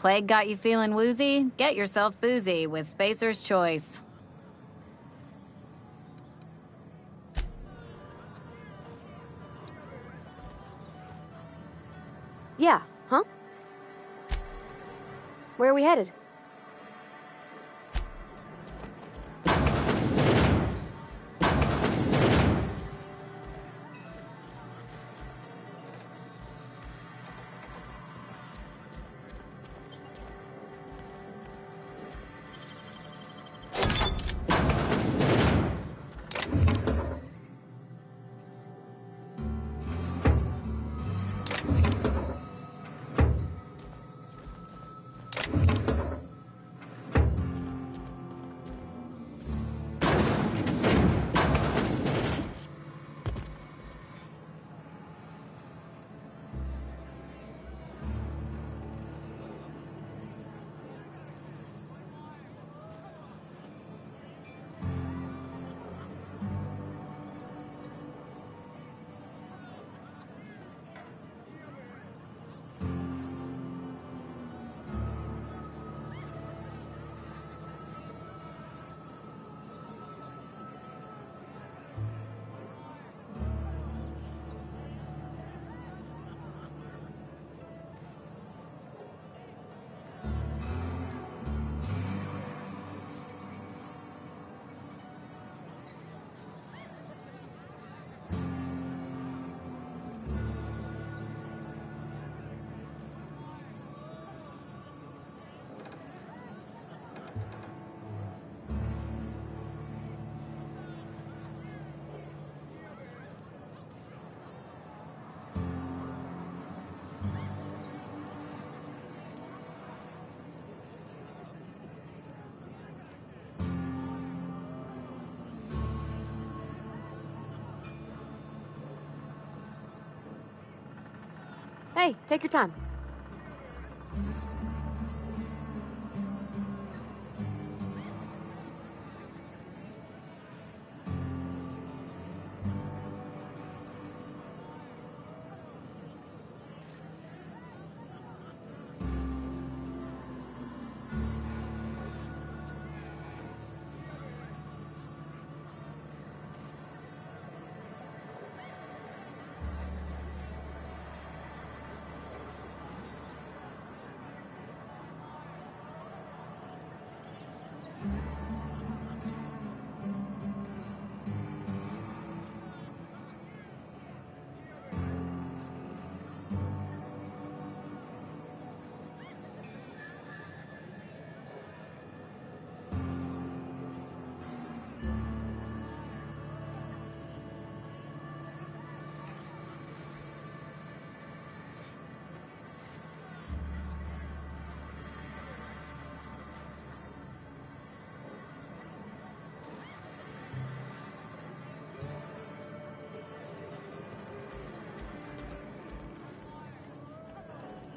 Plague got you feeling woozy? Get yourself boozy with Spacer's Choice. Yeah, huh? Where are we headed? Hey, take your time.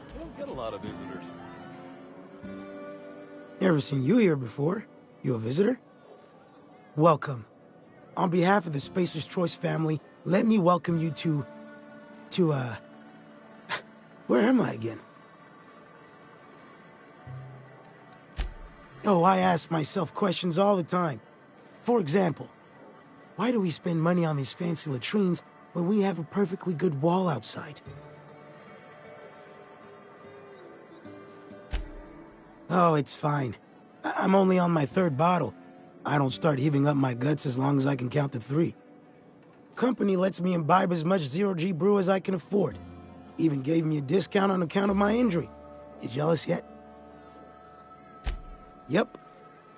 I don't get a lot of visitors. Never seen you here before. You a visitor? Welcome. On behalf of the Spacer's Choice family, let me welcome you to, where am I again? Oh, I ask myself questions all the time. For example, why do we spend money on these fancy latrines when we have a perfectly good wall outside? Oh, it's fine. I'm only on my third bottle. I don't start heaving up my guts as long as I can count to 3. Company lets me imbibe as much zero-G brew as I can afford. Even gave me a discount on account of my injury. You jealous yet? Yep.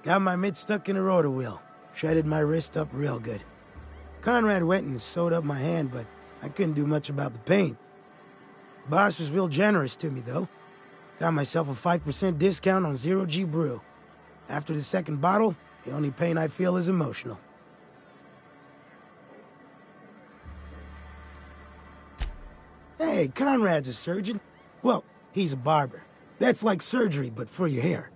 Got my mitt stuck in a rotor wheel. Shredded my wrist up real good. Conrad went and sewed up my hand, but I couldn't do much about the pain. Boss was real generous to me, though. Got myself a 5% discount on zero-G brew. After the second bottle, the only pain I feel is emotional. Hey, Conrad's a surgeon. Well, he's a barber. That's like surgery, but for your hair.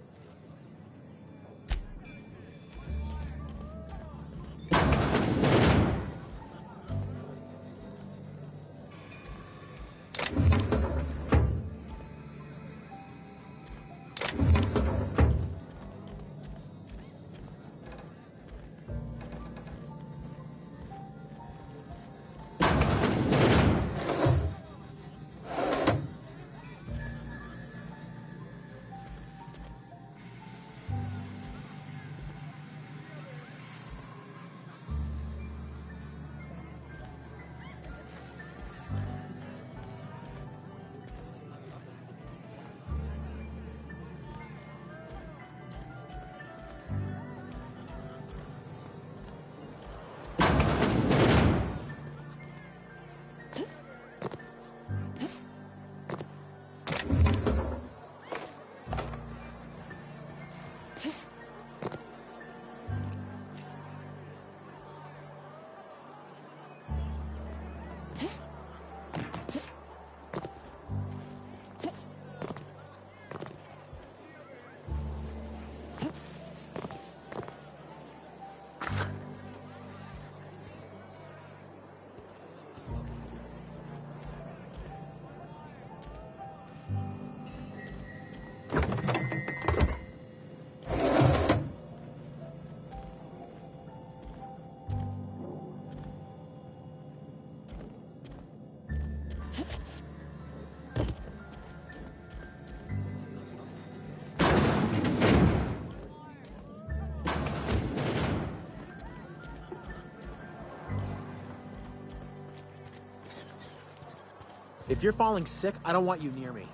If you're falling sick, I don't want you near me.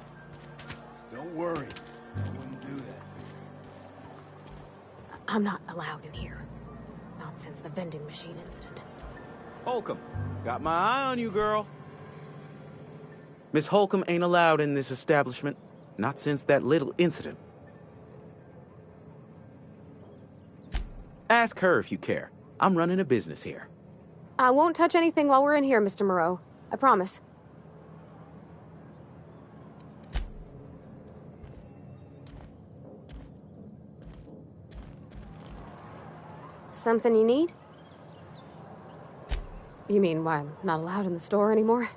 Don't worry. I wouldn't do that to you. I'm not allowed in here. Not since the vending machine incident. Holcomb, got my eye on you, girl. Miss Holcomb ain't allowed in this establishment. Not since that little incident. Ask her if you care. I'm running a business here. I won't touch anything while we're in here, Mr. Moreau. I promise. Something you need? You mean why I'm not allowed in the store anymore?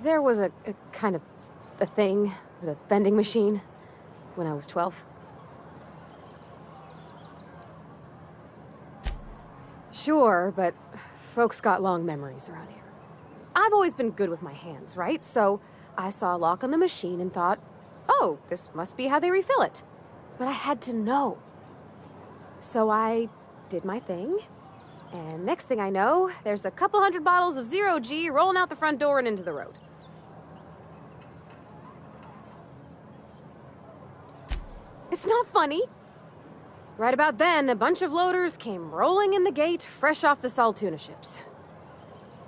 There was a kind of a thing with a vending machine when I was 12. Sure, but folks got long memories around here. I've always been good with my hands, right? So I saw a lock on the machine and thought, oh, this must be how they refill it. But I had to know. So I did my thing, and next thing I know, there's a couple hundred bottles of 0G rolling out the front door and into the road. It's not funny. Right about then, a bunch of loaders came rolling in the gate, fresh off the Saltuna ships.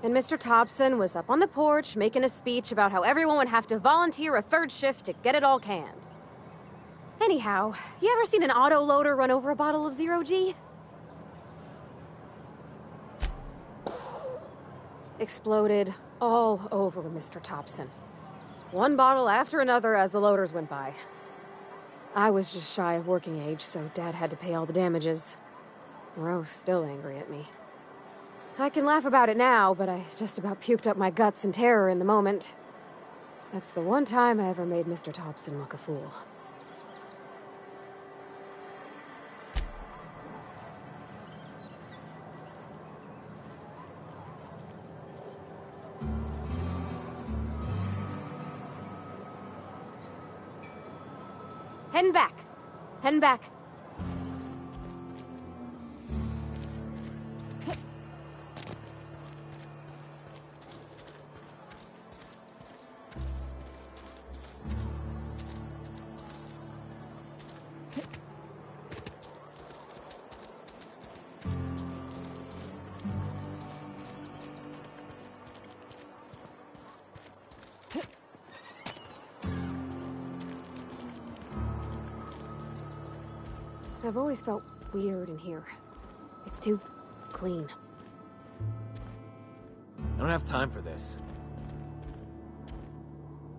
And Mr. Thompson was up on the porch making a speech about how everyone would have to volunteer a third shift to get it all canned. Anyhow, you ever seen an auto loader run over a bottle of 0G? Exploded all over Mr. Thompson. One bottle after another as the loaders went by. I was just shy of working age, so Dad had to pay all the damages. Moreau's still angry at me. I can laugh about it now, but I just about puked up my guts in terror in the moment. That's the one time I ever made Mr. Thompson look a fool. Heading back. Heading back. I've always felt weird in here. It's too clean. I don't have time for this.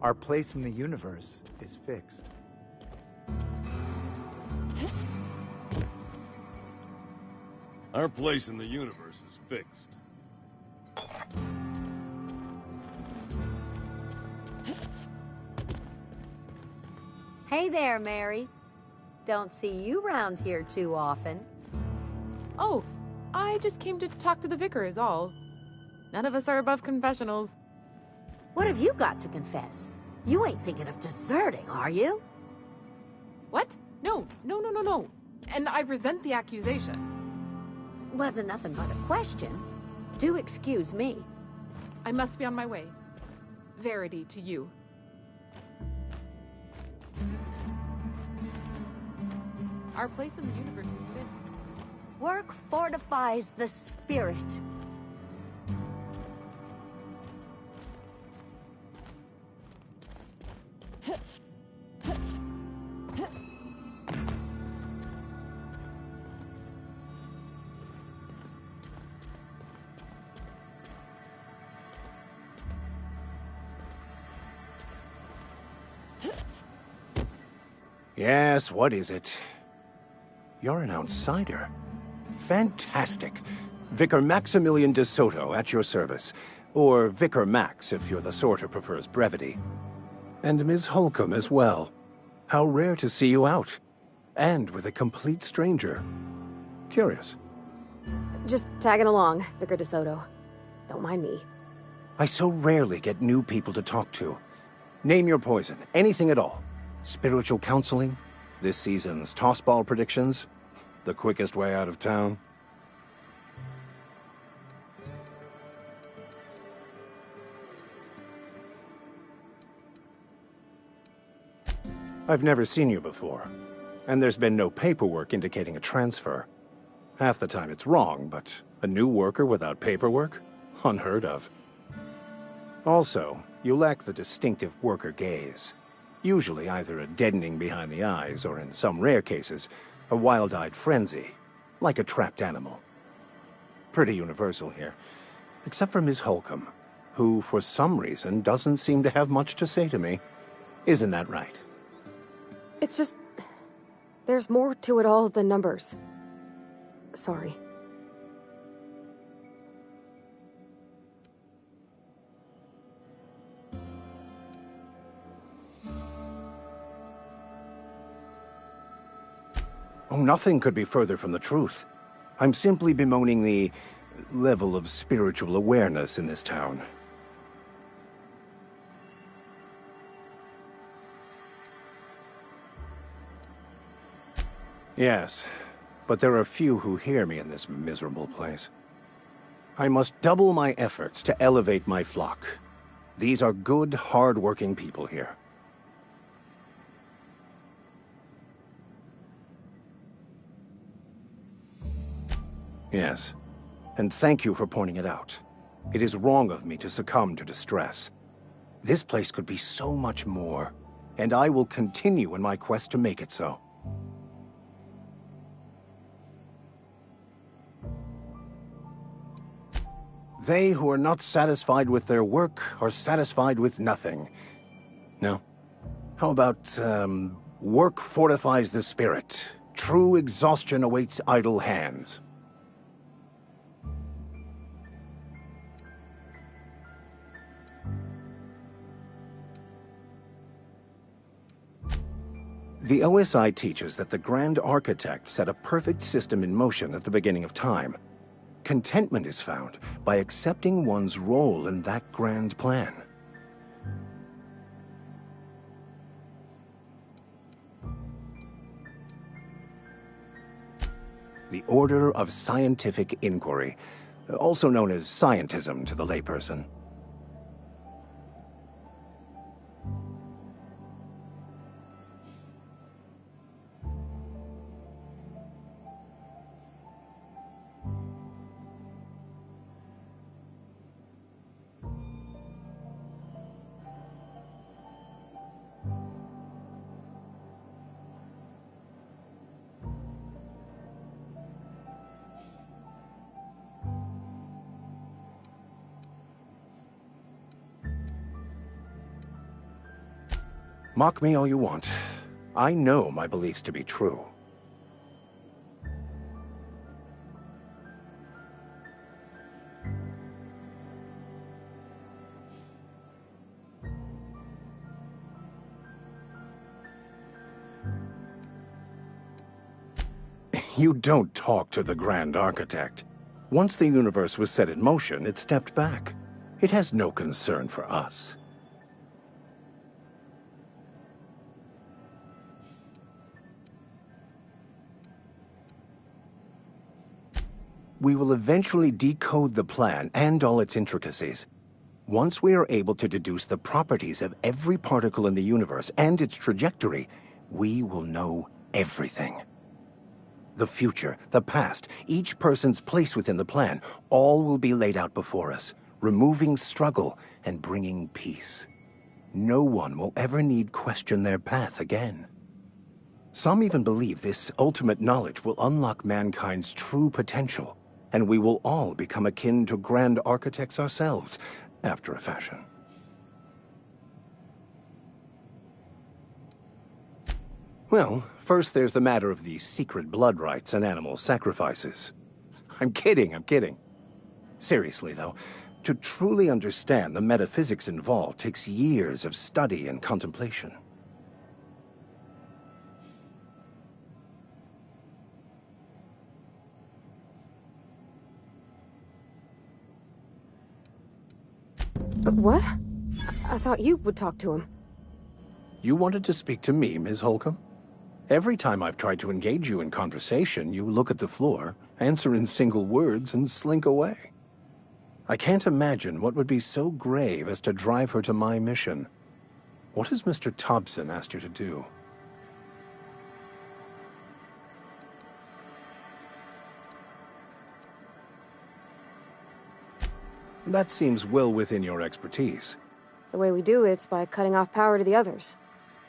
Our place in the universe is fixed. Our place in the universe is fixed. Hey there, Mary. Don't see you round here too often. Oh, I just came to talk to the vicar is all. None of us are above confessionals. What have you got to confess? You ain't thinking of deserting, are you? What? No. And I resent the accusation. Wasn't nothing but a question. Do excuse me. I must be on my way. Verity to you. Our place in the universe is fixed. Work fortifies the spirit. Yes, what is it? You're an outsider. Fantastic. Vicar Maximilian de Soto at your service. Or Vicar Max if you're the sort who prefers brevity. And Ms. Holcomb as well. How rare to see you out. And with a complete stranger. Curious. Just tagging along, Vicar DeSoto. Don't mind me. I so rarely get new people to talk to. Name your poison, anything at all. Spiritual counseling? This season's tossball predictions? The quickest way out of town? I've never seen you before, and there's been no paperwork indicating a transfer. Half the time it's wrong, but a new worker without paperwork? Unheard of. Also, you lack the distinctive worker gaze. Usually either a deadening behind the eyes, or in some rare cases, a wild-eyed frenzy, like a trapped animal. Pretty universal here, except for Ms. Holcomb, who, for some reason, doesn't seem to have much to say to me. Isn't that right? It's just... there's more to it all than numbers. Sorry. Oh, nothing could be further from the truth. I'm simply bemoaning the level of spiritual awareness in this town. Yes, but there are few who hear me in this miserable place. I must double my efforts to elevate my flock. These are good, hard-working people here. Yes, and thank you for pointing it out. It is wrong of me to succumb to distress. This place could be so much more, and I will continue in my quest to make it so. They who are not satisfied with their work are satisfied with nothing. No? How about, work fortifies the spirit. True exhaustion awaits idle hands. The OSI teaches that the Grand Architect set a perfect system in motion at the beginning of time. Contentment is found by accepting one's role in that grand plan. The Order of Scientific Inquiry, also known as scientism to the layperson. Mock me all you want. I know my beliefs to be true. You don't talk to the Grand Architect. Once the universe was set in motion, it stepped back. It has no concern for us. We will eventually decode the plan and all its intricacies. Once we are able to deduce the properties of every particle in the universe and its trajectory, we will know everything. The future, the past, each person's place within the plan, all will be laid out before us, removing struggle and bringing peace. No one will ever need question their path again. Some even believe this ultimate knowledge will unlock mankind's true potential, and we will all become akin to Grand Architects ourselves, after a fashion. Well, first there's the matter of the secret blood rites and animal sacrifices. I'm kidding. Seriously, though, to truly understand the metaphysics involved takes years of study and contemplation. What? I thought you would talk to him. You wanted to speak to me, Ms. Holcomb? Every time I've tried to engage you in conversation, you look at the floor, answer in single words, and slink away. I can't imagine what would be so grave as to drive her to my mission. What has Mr. Thompson asked you to do? That seems well within your expertise. The way we do it's by cutting off power to the others.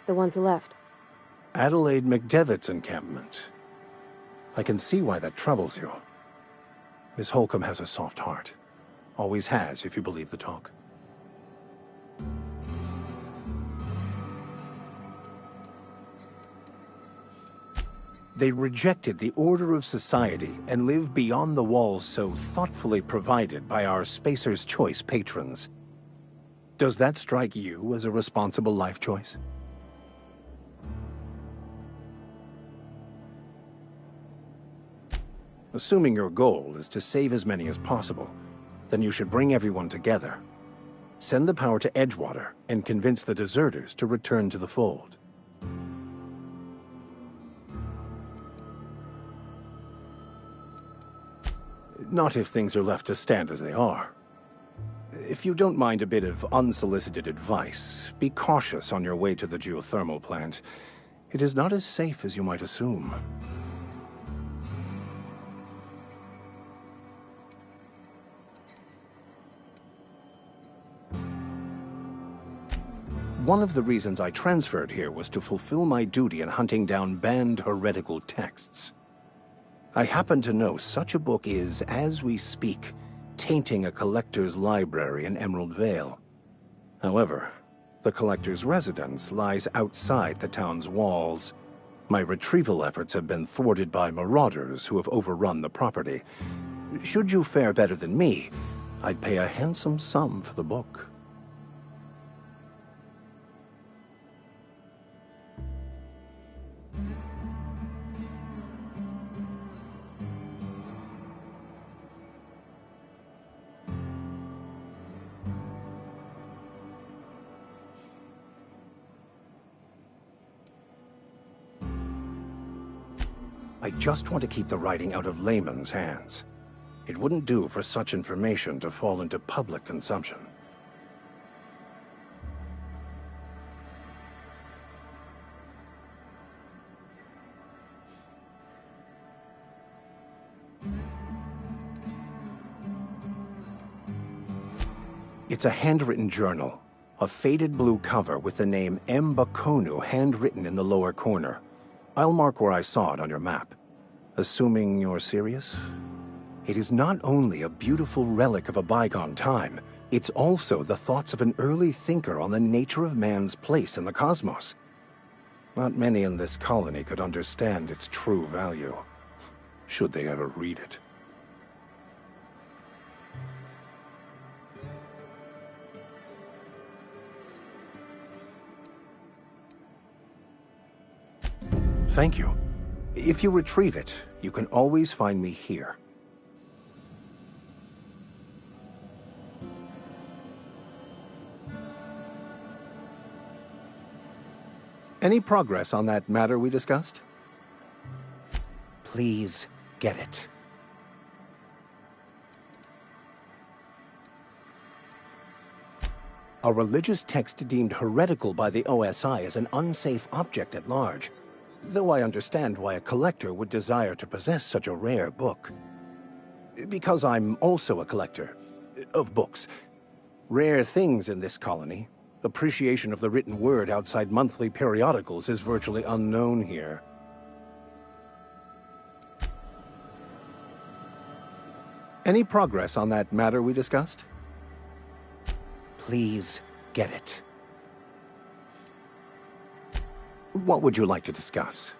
The ones who left. Adelaide McDevitt's encampment. I can see why that troubles you. Miss Holcomb has a soft heart. Always has, if you believe the talk. They rejected the order of society and live beyond the walls so thoughtfully provided by our Spacer's Choice patrons. Does that strike you as a responsible life choice? Assuming your goal is to save as many as possible, then you should bring everyone together. Send the power to Edgewater and convince the deserters to return to the fold. Not if things are left to stand as they are. If you don't mind a bit of unsolicited advice, be cautious on your way to the geothermal plant. It is not as safe as you might assume. One of the reasons I transferred here was to fulfill my duty in hunting down banned heretical texts. I happen to know such a book is, as we speak, tainting a collector's library in Emerald Vale. However, the collector's residence lies outside the town's walls. My retrieval efforts have been thwarted by marauders who have overrun the property. Should you fare better than me, I'd pay a handsome sum for the book. I just want to keep the writing out of layman's hands. It wouldn't do for such information to fall into public consumption. It's a handwritten journal, a faded blue cover with the name M. Bakonu handwritten in the lower corner. I'll mark where I saw it on your map. Assuming you're serious? It is not only a beautiful relic of a bygone time, it's also the thoughts of an early thinker on the nature of man's place in the cosmos. Not many in this colony could understand its true value, should they ever read it. Thank you. If you retrieve it, you can always find me here. Any progress on that matter we discussed? Please get it. A religious text deemed heretical by the OSI is an unsafe object at large. Though I understand why a collector would desire to possess such a rare book. Because I'm also a collector of books. Rare things in this colony. Appreciation of the written word outside monthly periodicals is virtually unknown here. Any progress on that matter we discussed? Please get it. What would you like to discuss?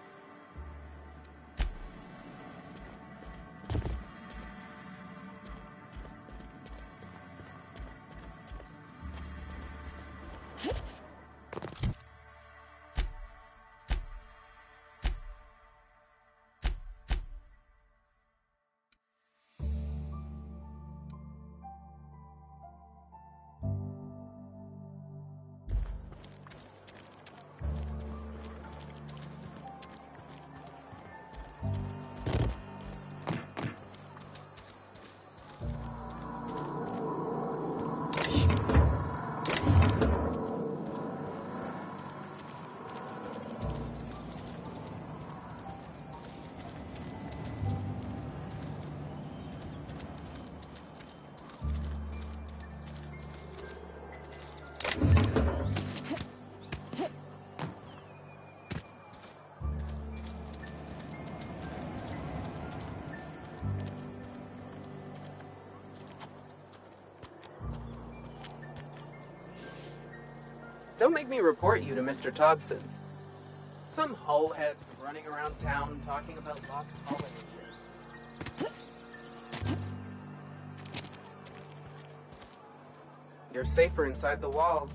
Don't make me report you to Mr. Thompson. Some hull heads running around town talking about lost hauling and shit. You're safer inside the walls.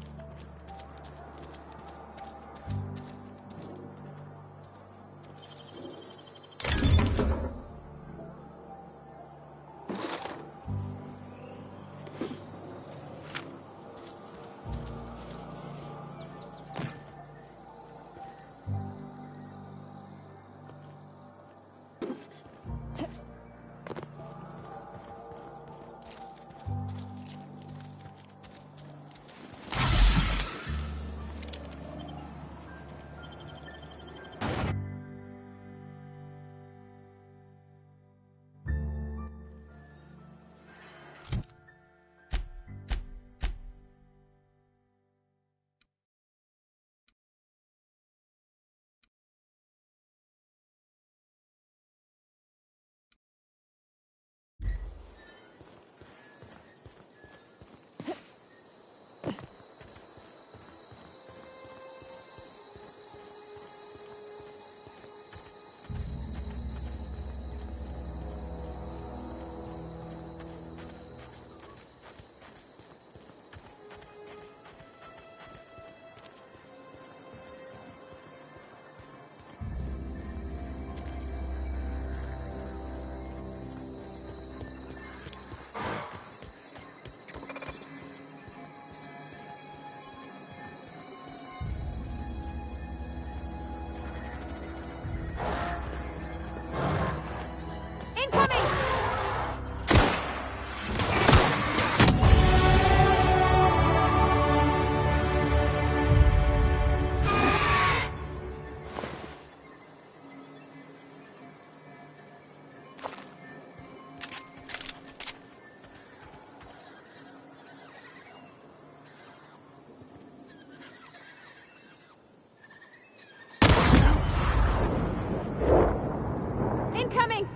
Incoming!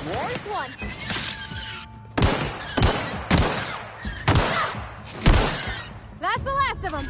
There's one! That's the last of them!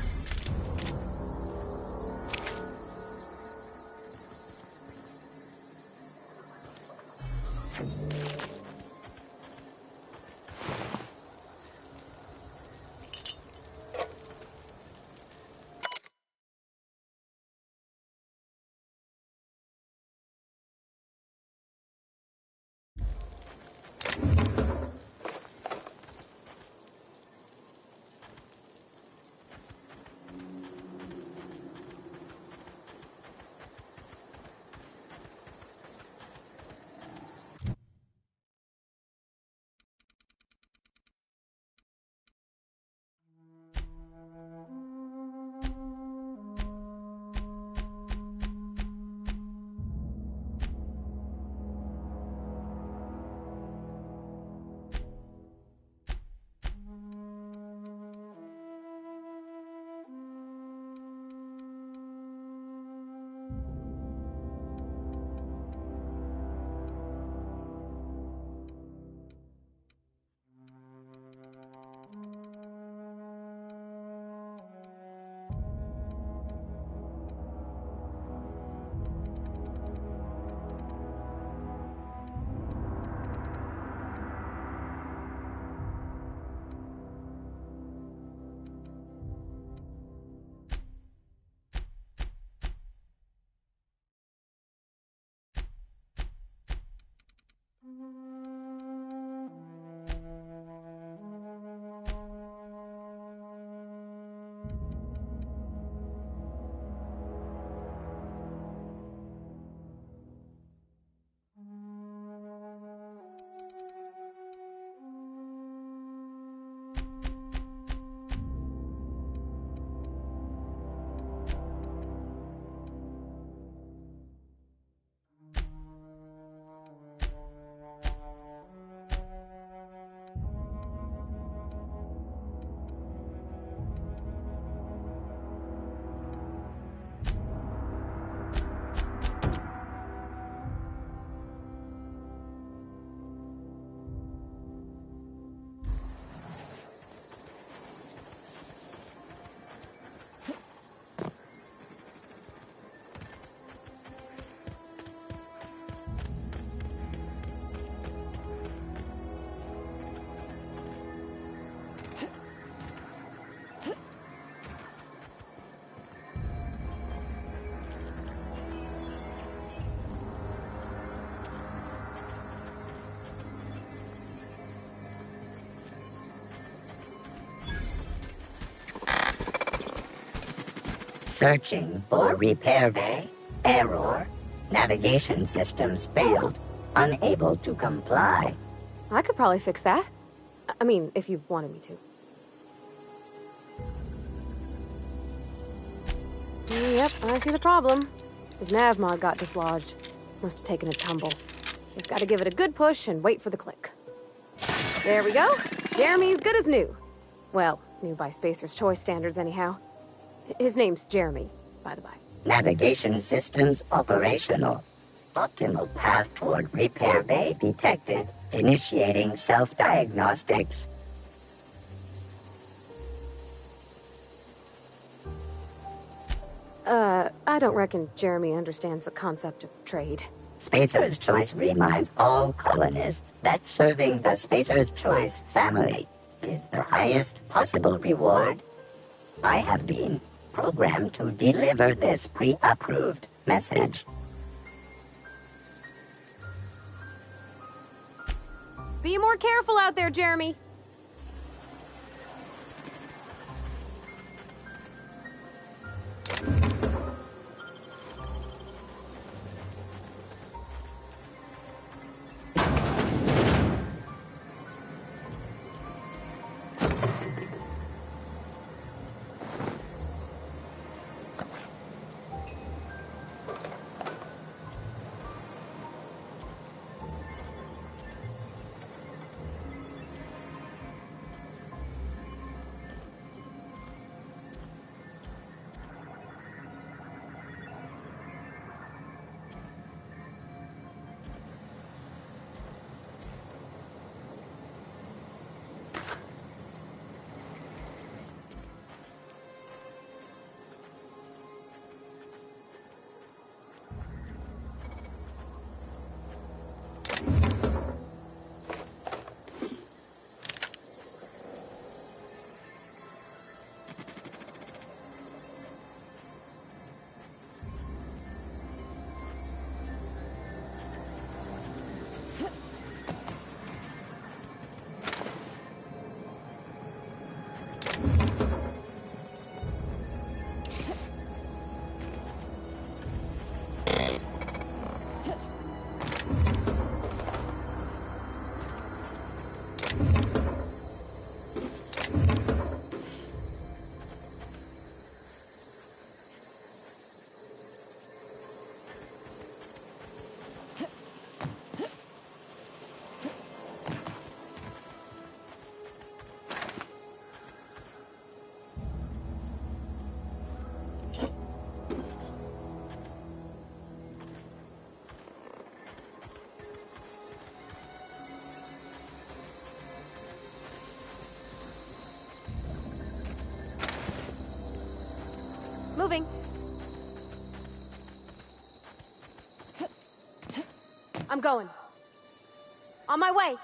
Searching for repair bay. Error. Navigation systems failed. Unable to comply. I could probably fix that. I mean, if you wanted me to. Yep, I see the problem. His nav mod got dislodged. Must have taken a tumble. Just gotta give it a good push and wait for the click. There we go. Jeremy's good as new. Well, new by Spacer's Choice standards anyhow. His name's Jeremy, by the by. Navigation systems operational. Optimal path toward repair bay detected. Initiating self-diagnostics. I don't reckon Jeremy understands the concept of trade. Spacer's Choice reminds all colonists that serving the Spacer's Choice family is the highest possible reward. I have been programmed to deliver this pre-approved message. Be more careful out there, Jeremy. Moving. I'm going. On my way.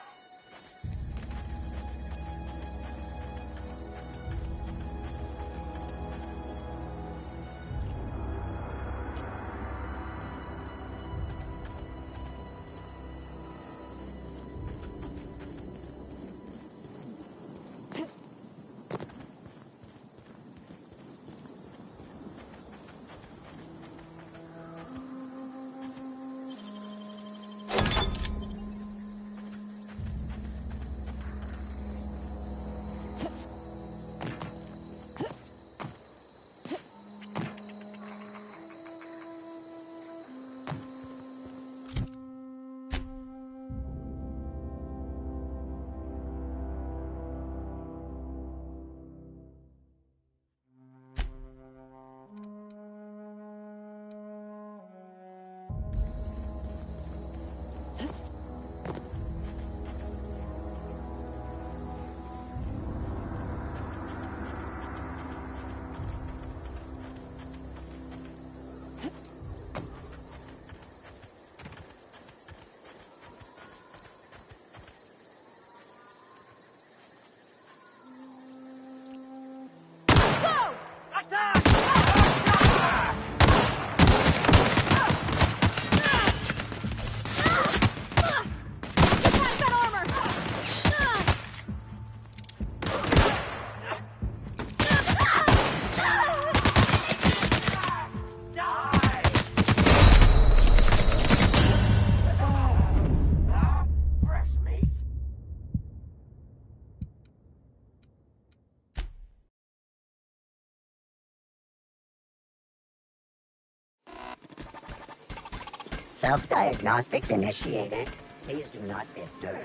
Self-diagnostics initiated. Please do not disturb.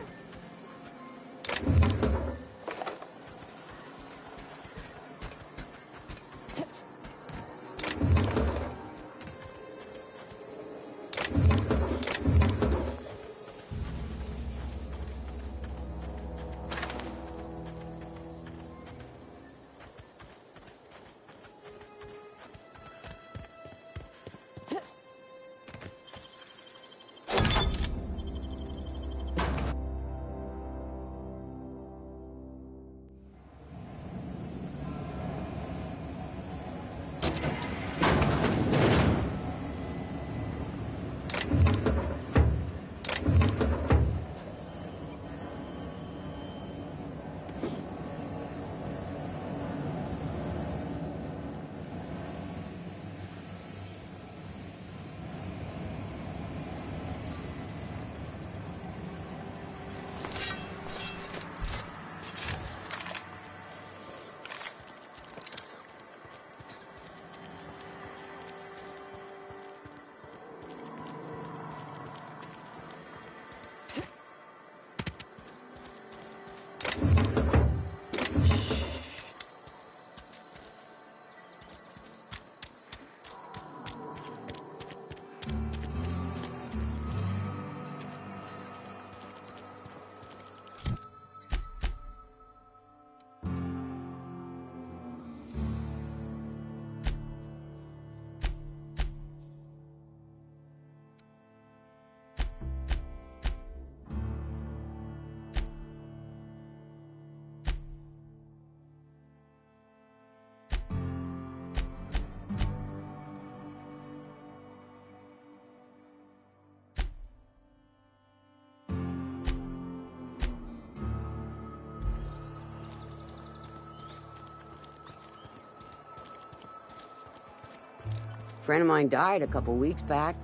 Friend of mine died a couple weeks back.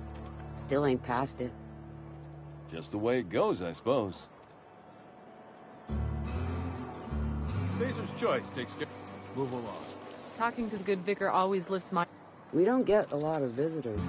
Still ain't past it. Just the way it goes, I suppose. Spacer's Choice takes care. Move along. Talking to the good vicar always lifts my... We don't get a lot of visitors.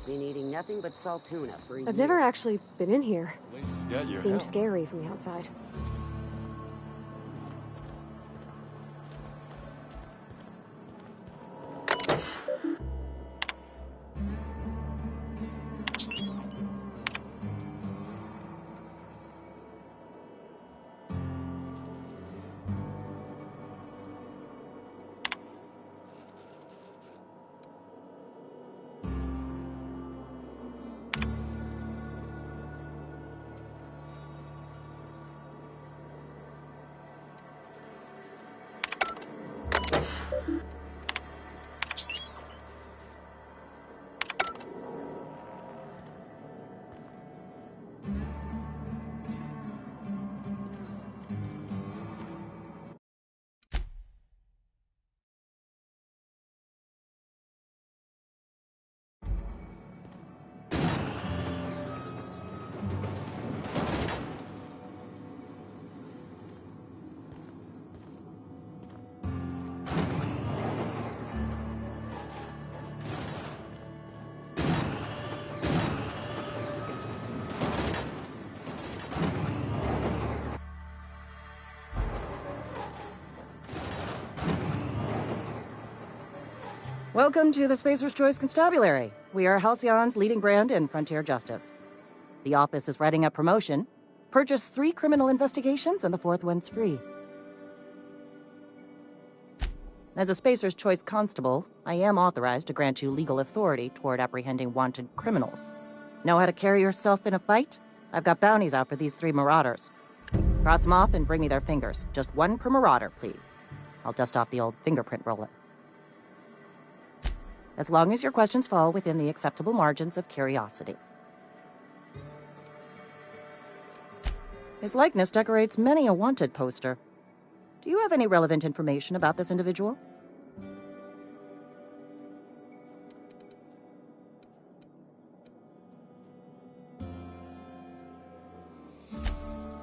Been eating nothing but salt tuna for a year. I've never actually been in here. At least you got your Seemed help. scary from the outside. Welcome to the Spacer's Choice Constabulary. We are Halcyon's leading brand in frontier justice. The office is writing up promotion. Purchase 3 criminal investigations and the 4th one's free. As a Spacer's Choice constable, I am authorized to grant you legal authority toward apprehending wanted criminals. Know how to carry yourself in a fight? I've got bounties out for these 3 marauders. Cross them off and bring me their fingers. Just 1 per marauder, please. I'll dust off the old fingerprint roller. As long as your questions fall within the acceptable margins of curiosity. His likeness decorates many a wanted poster. Do you have any relevant information about this individual?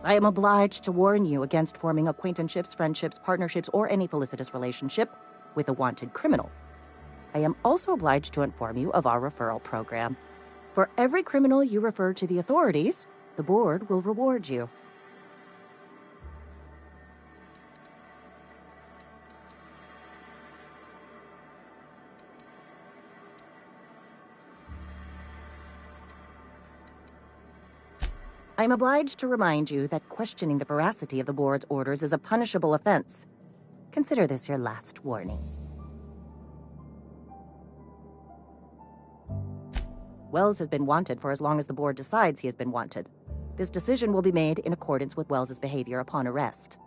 I am obliged to warn you against forming acquaintanceships, friendships, partnerships, or any felicitous relationship with a wanted criminal. I am also obliged to inform you of our referral program. For every criminal you refer to the authorities, the board will reward you. I am obliged to remind you that questioning the veracity of the board's orders is a punishable offense. Consider this your last warning. Wells has been wanted for as long as the board decides he has been wanted. This decision will be made in accordance with Wells's behavior upon arrest.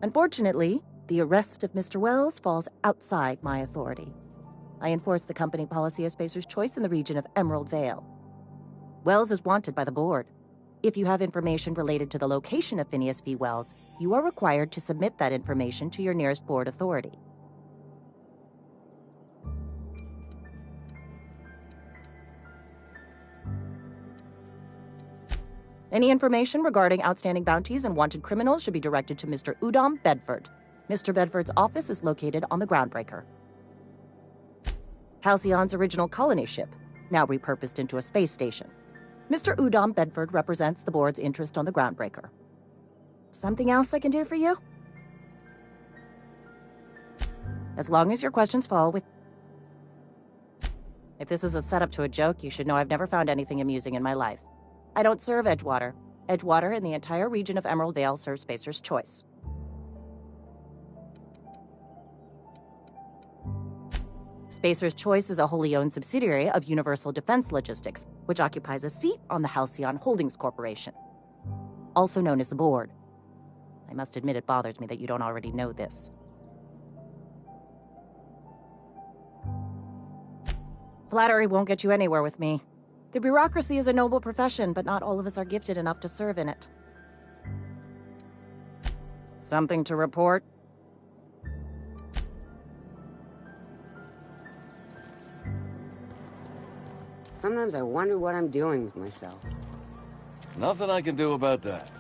Unfortunately, the arrest of Mr. Wells falls outside my authority. I enforce the company policy of Spacer's Choice in the region of Emerald Vale. Wells is wanted by the board. If you have information related to the location of Phineas V. Wells, you are required to submit that information to your nearest board authority. Any information regarding outstanding bounties and wanted criminals should be directed to Mr. Udom Bedford. Mr. Bedford's office is located on the Groundbreaker. Halcyon's original colony ship, now repurposed into a space station. Mr. Udom Bedford represents the board's interest on the Groundbreaker. Something else I can do for you? As long as your questions fall with... If this is a setup to a joke, you should know I've never found anything amusing in my life. I don't serve Edgewater. Edgewater and the entire region of Emerald Vale serve Spacer's Choice. Spacer's Choice is a wholly owned subsidiary of Universal Defense Logistics, which occupies a seat on the Halcyon Holdings Corporation, also known as the Board. I must admit it bothers me that you don't already know this. Flattery won't get you anywhere with me. The bureaucracy is a noble profession, but not all of us are gifted enough to serve in it. Something to report? Sometimes I wonder what I'm doing with myself. Nothing I can do about that.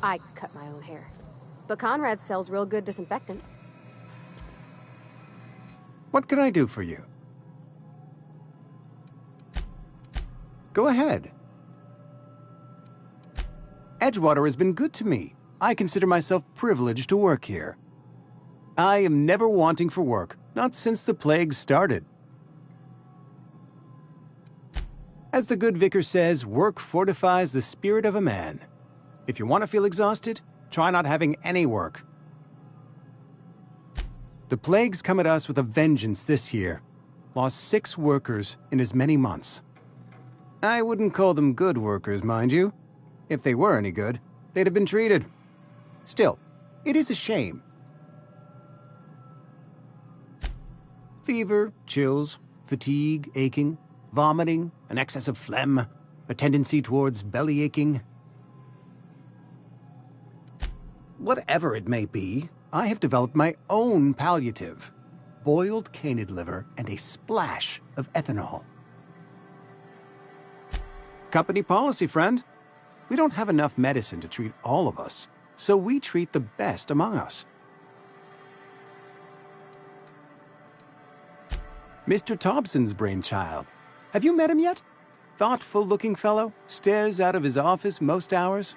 I cut my own hair. But Conrad sells real good disinfectant. What can I do for you? Go ahead. Edgewater has been good to me. I consider myself privileged to work here. I am never wanting for work, not since the plague started. As the good vicar says, work fortifies the spirit of a man. If you want to feel exhausted, try not having any work. The plague's come at us with a vengeance this year. Lost 6 workers in as many months. I wouldn't call them good workers, mind you. If they were any good, they'd have been treated. Still, it is a shame. Fever, chills, fatigue, aching, vomiting, an excess of phlegm, a tendency towards belly aching. Whatever it may be, I have developed my own palliative. Boiled canid liver and a splash of ethanol. Company policy, friend. We don't have enough medicine to treat all of us, so we treat the best among us. Mr. Thompson's brainchild. Have you met him yet? Thoughtful-looking fellow, stares out of his office most hours.